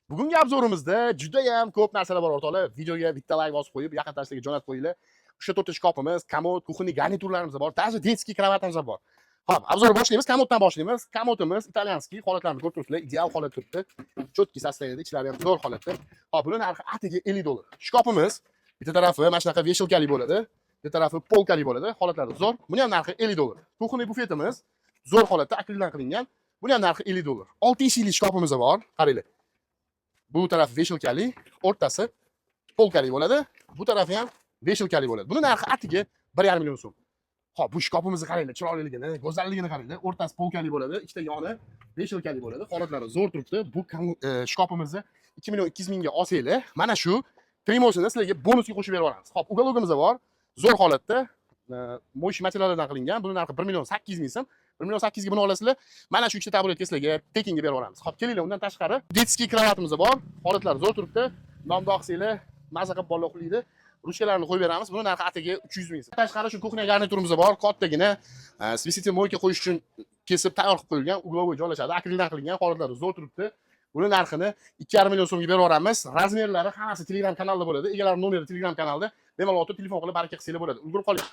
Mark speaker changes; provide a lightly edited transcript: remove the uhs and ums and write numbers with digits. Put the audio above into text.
Speaker 1: Bugungi obzorimizda juda ham ko'p narsalar bor o'rtoqlar. Videoga bitta like bosib qo'yib, yaqin tashlaga jo'natib qo'yinglar. O'sha 4 ta shkafimiz, komod, kuxonniy garniturlarimiz bor. Даже детский kravatimiz ham bor. Xo'p, obzorni boshlaymiz. Komoddan boshlaymiz. Komodimiz italyanskiy holatlarni ko'rib turibsizlar. Ideal holat turibdi. Cho'tki sostoyaniyda, ichlari ham zo'r holatda. Xo'p, buni narxi atiga $50. Shkafimiz bitta tarafi mana shunaqa veshelkali bo'ladi. Bitta tarafi polkali bo'ladi. Holatlari zo'r. Buni ham narxi $50. Kuxonniy bufetimiz zo'r holatda akrildan qilingan. Buni ham narxi $50. 6 eshikli shkafimiz bor. Qaranglar. Bu taraf veshelkali, o'rtasi polkali bo'ladi. Bu tarafi ham veshelkali bo'ladi. Buni narxi atiga 1,5 million so'm. Xo'p, bu shkafimizni qaranglar, chiroyliligini, go'zalligini qaranglar. O'rtasi polkali bo'ladi, ikkita yoni veshelkali bo'ladi. Holatlari zo'r turibdi. Bu shkafimizni 2,2 mingga olsanglar, mana shu primosini sizlarga bonusga qo'shib berib yuboramiz. Xo'p, uгологimiz bor. Zo'r holatda, mo'sh materiallardan qilingan. Buni narxi 1,8 ming so'm. 1,8 ga buni olasizlar. Mana shu ikkita taburetga sizlarga tekinga berib yuboramiz. Xo'p, kelinglar, undan tashqari детский kravatimiz bor. Holatlari zo'r turibdi. Nomda oqsanglar, maza qilib bolalar uxlaydi. Ruchkalarni qo'yib beramiz. Buni narxi atiga 300 ming so'm. Tashqari shu kuxonniy garniturimiz bor. Kattagina spesifik moyka qo'yish uchun kesib tayyor qilib qo'yilgan, uglovoy joylashadi. Akrildan qilingan, holatlari zo'r turibdi. Buni narxini 2,5 million so'mga berib yuboramiz. Razmerlari hammasi Telegram kanalda bo'ladi. Egalari nomeri Telegram kanalda. Bemalol o'tib telefon qilib baraka qilsanglar bo'ladi. Ulgurib qoling.